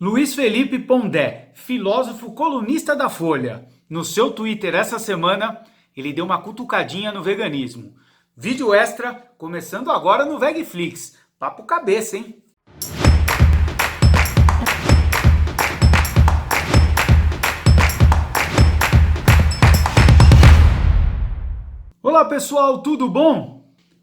Luiz Felipe Pondé, filósofo colunista da Folha. No seu Twitter essa semana, ele deu uma cutucadinha no veganismo. Vídeo extra, começando agora no Vegflix. Papo cabeça, hein? Olá pessoal, tudo bom?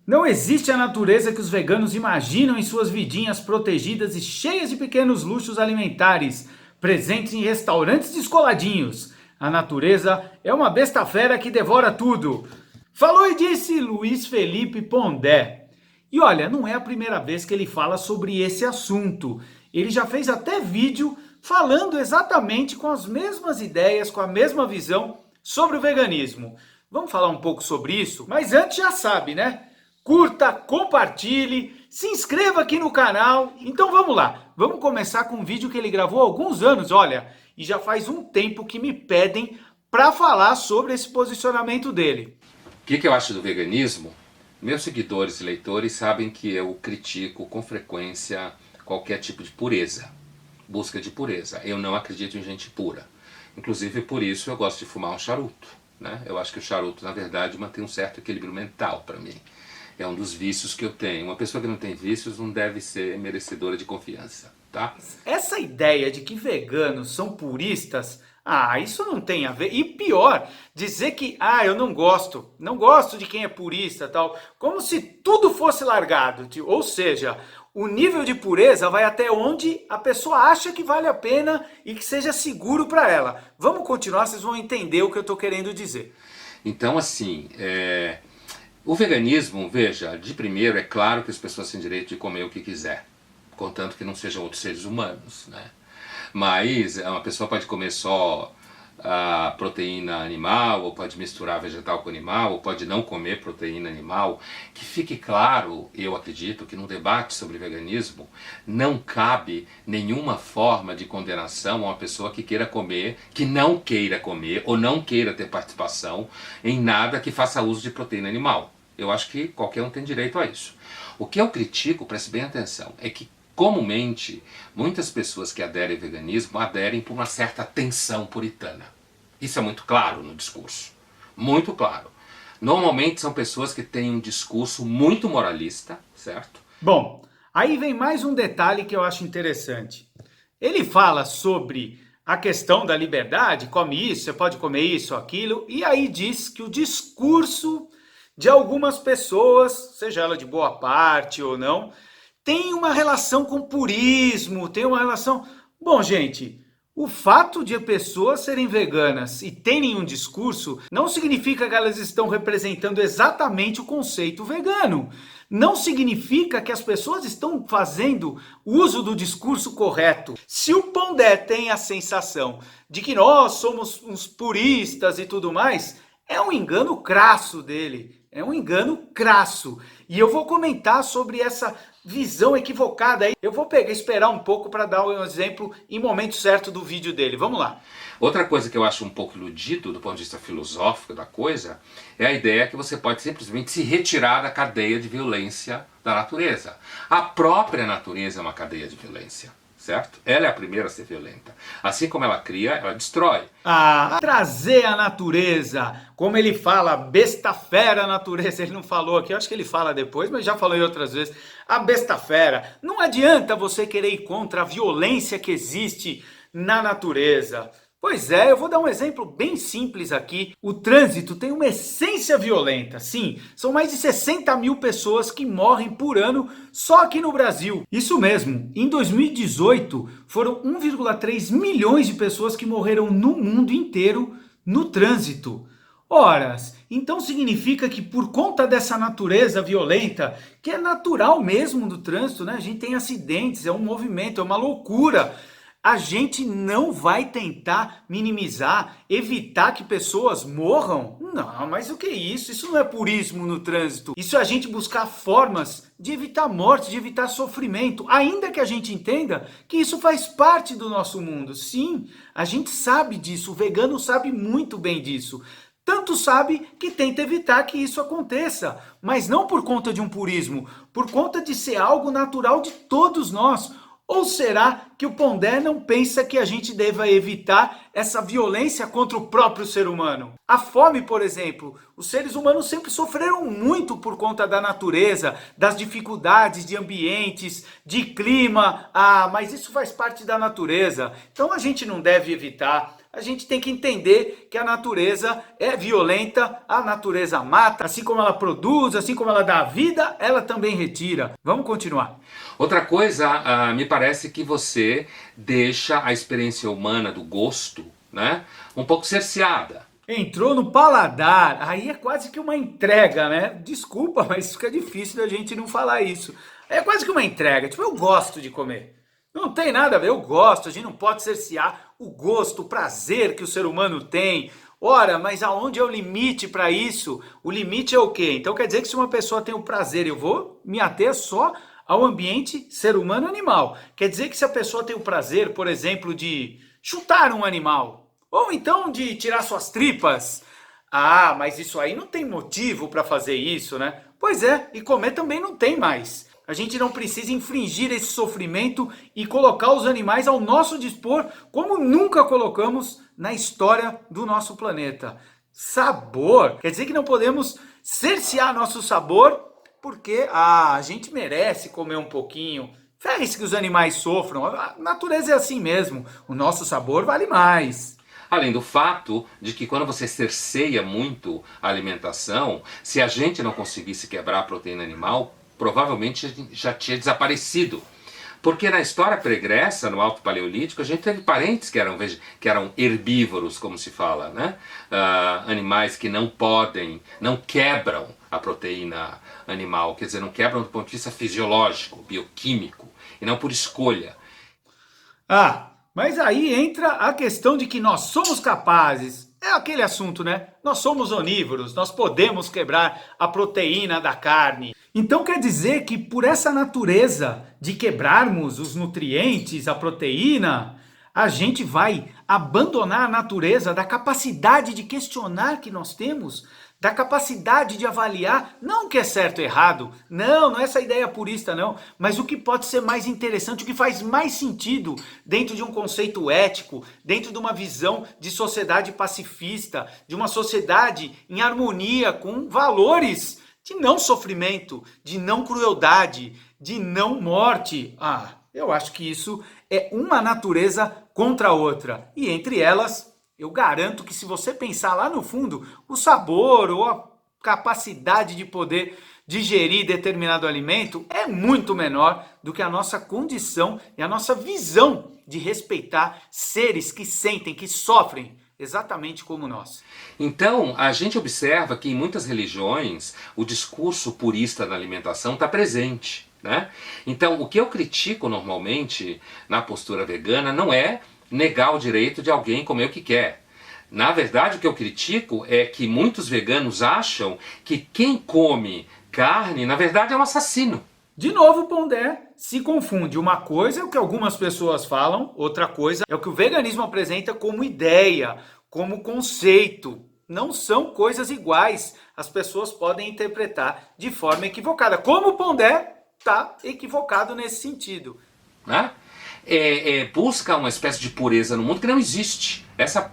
Não existe a natureza que os veganos imaginam em suas vidinhas protegidas e cheias de pequenos luxos alimentares, presentes em restaurantes descoladinhos. A natureza é uma besta fera que devora tudo. Falou e disse Luiz Felipe Pondé. E olha, não é a primeira vez que ele fala sobre esse assunto. Ele já fez até vídeo falando exatamente com as mesmas ideias, com a mesma visão sobre o veganismo. Vamos falar um pouco sobre isso? Mas antes já sabe, né? Curta, compartilhe, se inscreva aqui no canal. Então vamos lá, vamos começar com um vídeo que ele gravou há alguns anos, olha, e já faz um tempo que me pedem para falar sobre esse posicionamento dele. O que eu acho do veganismo? Meus seguidores e leitores sabem que eu critico com frequência qualquer tipo de pureza, busca de pureza. Eu não acredito em gente pura. Inclusive por isso eu gosto de fumar um charuto, né? Eu acho que o charuto, na verdade, mantém um certo equilíbrio mental para mim. É um dos vícios que eu tenho. Uma pessoa que não tem vícios não deve ser merecedora de confiança, tá? Essa ideia de que veganos são puristas, isso não tem a ver. E pior, dizer que, eu não gosto de quem é purista, tal, como se tudo fosse largado. Ou seja, o nível de pureza vai até onde a pessoa acha que vale a pena e que seja seguro para ela. Vamos continuar, vocês vão entender o que eu estou querendo dizer. Então, assim, o veganismo, veja, de primeiro é claro que as pessoas têm direito de comer o que quiser, contanto que não sejam outros seres humanos, né? Mas uma pessoa pode comer só a proteína animal, ou pode misturar vegetal com animal, ou pode não comer proteína animal. Que fique claro, eu acredito que no debate sobre veganismo não cabe nenhuma forma de condenação a uma pessoa que queira comer, que não queira comer, ou não queira ter participação em nada que faça uso de proteína animal. Eu acho que qualquer um tem direito a isso. O que eu critico, preste bem atenção, é que comumente muitas pessoas que aderem ao veganismo aderem por uma certa tensão puritana. Isso é muito claro no discurso, muito claro. Normalmente são pessoas que têm um discurso muito moralista, certo? Bom, aí vem mais um detalhe que eu acho interessante. Ele fala sobre a questão da liberdade, come isso, você pode comer isso, aquilo, e aí diz que o discurso de algumas pessoas, seja ela de boa parte ou não, tem uma relação com purismo, tem uma relação... Bom, gente, o fato de pessoas serem veganas e terem um discurso não significa que elas estão representando exatamente o conceito vegano. Não significa que as pessoas estão fazendo uso do discurso correto. Se o Pondé tem a sensação de que nós somos uns puristas e tudo mais, é um engano crasso dele. É um engano crasso. E eu vou comentar sobre essa visão equivocada aí. Eu vou esperar um pouco para dar um exemplo em momento certo do vídeo dele. Vamos lá. Outra coisa que eu acho um pouco iludido do ponto de vista filosófico da coisa é a ideia que você pode simplesmente se retirar da cadeia de violência da natureza. A própria natureza é uma cadeia de violência, certo? Ela é a primeira a ser violenta. Assim como ela cria, ela destrói. Trazer a natureza, como ele fala, besta fera natureza, ele não falou aqui, eu acho que ele fala depois, mas já falou em outras vezes, a besta fera. Não adianta você querer ir contra a violência que existe na natureza. Pois é, eu vou dar um exemplo bem simples aqui. O trânsito tem uma essência violenta, sim. São mais de 60 mil pessoas que morrem por ano só aqui no Brasil. Isso mesmo, em 2018 foram 1,3 milhões de pessoas que morreram no mundo inteiro no trânsito. Ora, então significa que por conta dessa natureza violenta, que é natural mesmo do trânsito, né? A gente tem acidentes, é um movimento, é uma loucura. A gente não vai tentar minimizar, evitar que pessoas morram? Não, mas o que é isso? Isso não é purismo no trânsito. Isso é a gente buscar formas de evitar morte, de evitar sofrimento. Ainda que a gente entenda que isso faz parte do nosso mundo. Sim, a gente sabe disso, o vegano sabe muito bem disso. Tanto sabe que tenta evitar que isso aconteça. Mas não por conta de um purismo, por conta de ser algo natural de todos nós. Ou será que o Pondé não pensa que a gente deva evitar essa violência contra o próprio ser humano? A fome, por exemplo, os seres humanos sempre sofreram muito por conta da natureza, das dificuldades de ambientes, de clima. Ah, mas isso faz parte da natureza. Então a gente não deve evitar. A gente tem que entender que a natureza é violenta, a natureza mata, assim como ela produz, assim como ela dá vida, ela também retira. Vamos continuar. Outra coisa, me parece que você deixa a experiência humana do gosto, né, um pouco cerceada. Entrou no paladar, aí é quase que uma entrega, né? Desculpa, mas fica difícil da gente não falar isso. É quase que uma entrega, tipo, eu gosto de comer. Não tem nada a ver, eu gosto, a gente não pode cercear o gosto, o prazer que o ser humano tem. Ora, mas aonde é o limite para isso? O limite é o quê? Então quer dizer que se uma pessoa tem o prazer, eu vou me ater só ao ambiente ser humano animal. Quer dizer que se a pessoa tem o prazer, por exemplo, de chutar um animal, ou então de tirar suas tripas, ah, mas isso aí não tem motivo para fazer isso, né? Pois é, e comer também não tem mais. A gente não precisa infligir esse sofrimento e colocar os animais ao nosso dispor, como nunca colocamos na história do nosso planeta. Sabor! Quer dizer que não podemos cercear nosso sabor, porque a gente merece comer um pouquinho. Ferre-se que os animais sofram. A natureza é assim mesmo. O nosso sabor vale mais. Além do fato de que quando você cerceia muito a alimentação, se a gente não conseguisse quebrar a proteína animal, provavelmente já tinha desaparecido. Porque na história pregressa, no Alto Paleolítico, a gente teve parentes que eram herbívoros, como se fala, né? Animais que não podem, não quebram a proteína animal, quer dizer, não quebram do ponto de vista fisiológico, bioquímico, e não por escolha. Ah, mas aí entra a questão de que nós somos capazes. É aquele assunto, né? Nós somos onívoros, nós podemos quebrar a proteína da carne. Então quer dizer que por essa natureza de quebrarmos os nutrientes, a proteína, a gente vai abandonar a natureza da capacidade de questionar que nós temos, da capacidade de avaliar, não o que é certo e errado, não é essa ideia purista não, mas o que pode ser mais interessante, o que faz mais sentido dentro de um conceito ético, dentro de uma visão de sociedade pacifista, de uma sociedade em harmonia com valores de não sofrimento, de não crueldade, de não morte. Ah, eu acho que isso é uma natureza contra a outra. E entre elas, eu garanto que se você pensar lá no fundo, o sabor ou a capacidade de poder digerir determinado alimento é muito menor do que a nossa condição e a nossa visão de respeitar seres que sentem, que sofrem, exatamente como nós. Então, a gente observa que em muitas religiões o discurso purista da alimentação está presente, né? Então, o que eu critico normalmente na postura vegana não é negar o direito de alguém comer o que quer. Na verdade, o que eu critico é que muitos veganos acham que quem come carne, na verdade, é um assassino. De novo, o Pondé se confunde. Uma coisa é o que algumas pessoas falam, outra coisa é o que o veganismo apresenta como ideia, como conceito. Não são coisas iguais. As pessoas podem interpretar de forma equivocada. Como o Pondé está equivocado nesse sentido. Né? Busca uma espécie de pureza no mundo que não existe.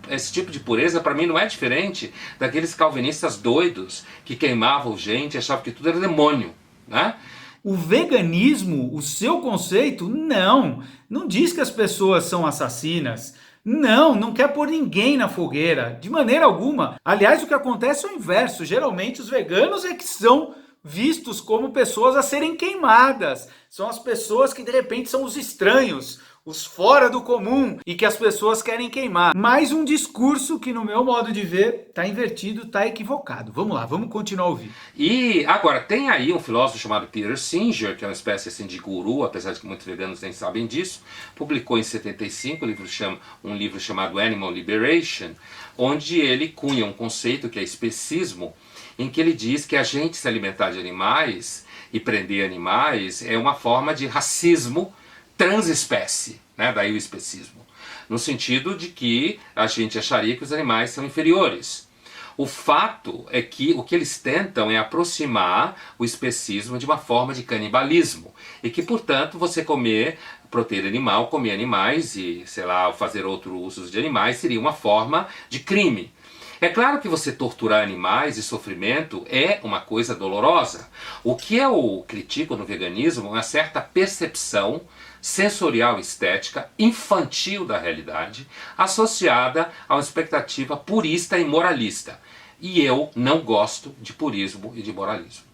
Esse tipo de pureza para mim não é diferente daqueles calvinistas doidos que queimavam gente e achavam que tudo era demônio, né? O veganismo, o seu conceito, não diz que as pessoas são assassinas. Não quer pôr ninguém na fogueira, de maneira alguma. Aliás, o que acontece é o inverso. Geralmente os veganos é que são vistos como pessoas a serem queimadas. São as pessoas que de repente são os estranhos, os fora do comum e que as pessoas querem queimar. Mais um discurso que no meu modo de ver está invertido, está equivocado. Vamos lá, vamos continuar a ouvir. E agora, tem aí um filósofo chamado Peter Singer, que é uma espécie assim, de guru, apesar de que muitos veganos nem sabem disso, publicou em 75 um livro chamado Animal Liberation, onde ele cunha um conceito que é especismo, em que ele diz que a gente se alimentar de animais e prender animais é uma forma de racismo transespécie, né? Daí o especismo, no sentido de que a gente acharia que os animais são inferiores. O fato é que o que eles tentam é aproximar o especismo de uma forma de canibalismo, e que, portanto, você comer proteína animal, comer animais e, sei lá, fazer outros usos de animais seria uma forma de crime. É claro que você torturar animais e sofrimento é uma coisa dolorosa. O que eu critico no veganismo é uma certa percepção sensorial estética infantil da realidade, associada a uma expectativa purista e moralista. E eu não gosto de purismo e de moralismo.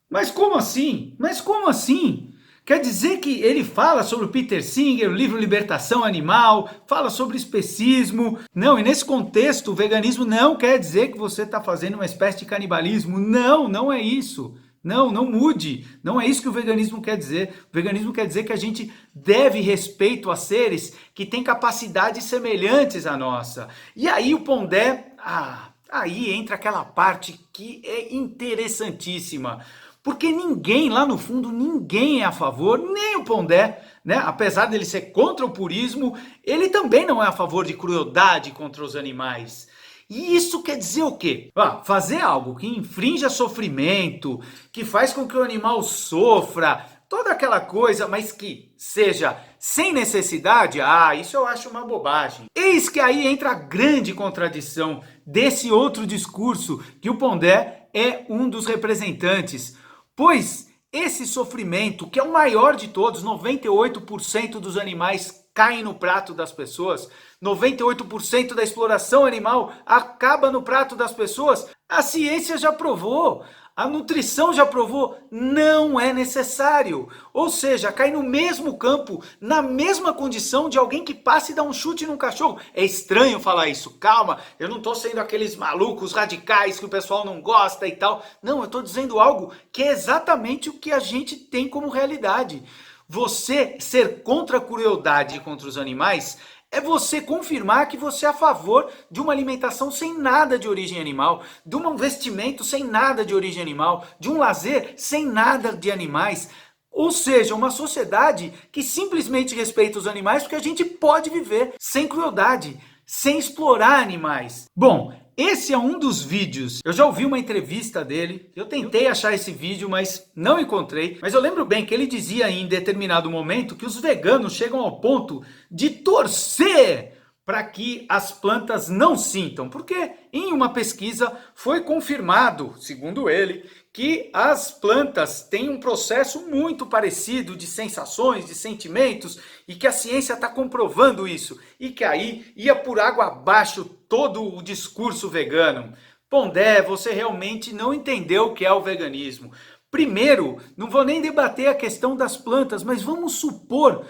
Mas como assim? Mas como assim? Quer dizer que ele fala sobre o Peter Singer, o livro Libertação Animal, fala sobre especismo. Não, e nesse contexto, o veganismo não quer dizer que você está fazendo uma espécie de canibalismo. Não, não é isso. Não, não mude. Não é isso que o veganismo quer dizer. O veganismo quer dizer que a gente deve respeito a seres que têm capacidades semelhantes à nossa. E aí o Pondé, aí entra aquela parte que é interessantíssima. Porque ninguém, lá no fundo, ninguém é a favor, nem o Pondé, né? Apesar dele ser contra o purismo, ele também não é a favor de crueldade contra os animais. E isso quer dizer o quê? Fazer algo que infrinja sofrimento, que faz com que o animal sofra, toda aquela coisa, mas que seja sem necessidade, isso eu acho uma bobagem. Eis que aí entra a grande contradição desse outro discurso, que o Pondé é um dos representantes. Pois esse sofrimento, que é o maior de todos, 98% dos animais caem no prato das pessoas, 98% da exploração animal acaba no prato das pessoas, a ciência já provou. A nutrição já provou, não é necessário. Ou seja, cai no mesmo campo, na mesma condição de alguém que passa e dá um chute num cachorro. É estranho falar isso, calma, eu não estou sendo aqueles malucos radicais que o pessoal não gosta e tal. Não, eu estou dizendo algo que é exatamente o que a gente tem como realidade. Você ser contra a crueldade e contra os animais é você confirmar que você é a favor de uma alimentação sem nada de origem animal, de um vestimento sem nada de origem animal, de um lazer sem nada de animais. Ou seja, uma sociedade que simplesmente respeita os animais porque a gente pode viver sem crueldade, sem explorar animais. Bom, esse é um dos vídeos. Eu já ouvi uma entrevista dele, eu tentei achar esse vídeo, mas não encontrei. Mas eu lembro bem que ele dizia em determinado momento que os veganos chegam ao ponto de torcer para que as plantas não sintam. Porque em uma pesquisa foi confirmado, segundo ele, que as plantas têm um processo muito parecido de sensações, de sentimentos, e que a ciência está comprovando isso. E que aí ia por água abaixo todo o discurso vegano. Pondé, você realmente não entendeu o que é o veganismo. Primeiro, não vou nem debater a questão das plantas, mas vamos supor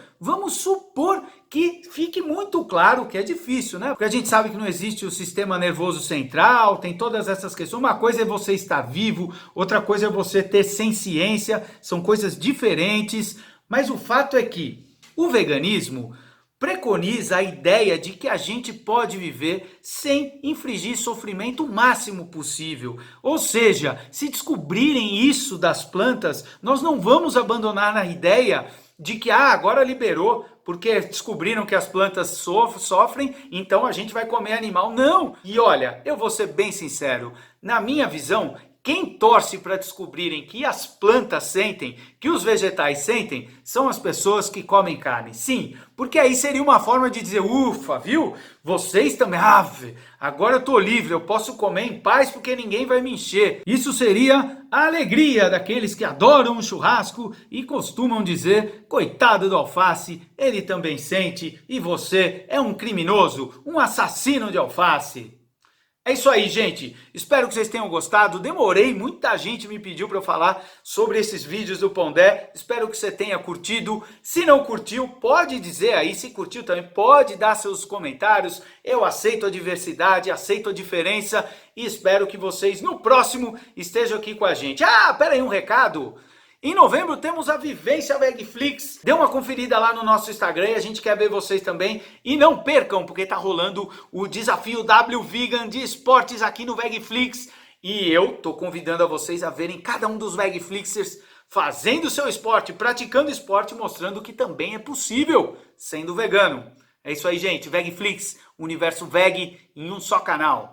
que fique muito claro que é difícil, né? Porque a gente sabe que não existe o sistema nervoso central, tem todas essas questões. Uma coisa é você estar vivo, outra coisa é você ter ciência, são coisas diferentes. Mas o fato é que o veganismo preconiza a ideia de que a gente pode viver sem infligir sofrimento o máximo possível. Ou seja, se descobrirem isso das plantas, nós não vamos abandonar a ideia de que agora liberou, porque descobriram que as plantas sofrem, então a gente vai comer animal. Não! E olha, eu vou ser bem sincero, na minha visão, quem torce para descobrirem que as plantas sentem, que os vegetais sentem, são as pessoas que comem carne. Sim, porque aí seria uma forma de dizer, ufa, viu? Vocês também, agora eu tô livre, eu posso comer em paz porque ninguém vai me encher. Isso seria a alegria daqueles que adoram um churrasco e costumam dizer, coitado do alface, ele também sente e você é um criminoso, um assassino de alface. É isso aí, gente. Espero que vocês tenham gostado. Demorei, muita gente me pediu para eu falar sobre esses vídeos do Pondé. Espero que você tenha curtido. Se não curtiu, pode dizer aí. Se curtiu também, pode dar seus comentários. Eu aceito a diversidade, aceito a diferença e espero que vocês no próximo estejam aqui com a gente. Pera aí, um recado. Em novembro temos a Vivência Vegflix. Dê uma conferida lá no nosso Instagram, a gente quer ver vocês também. E não percam, porque tá rolando o desafio W Vegan de esportes aqui no Vegflix. E eu tô convidando a vocês a verem cada um dos Vegflixers fazendo seu esporte, praticando esporte, mostrando que também é possível sendo vegano. É isso aí, gente. Vegflix, universo veg em um só canal.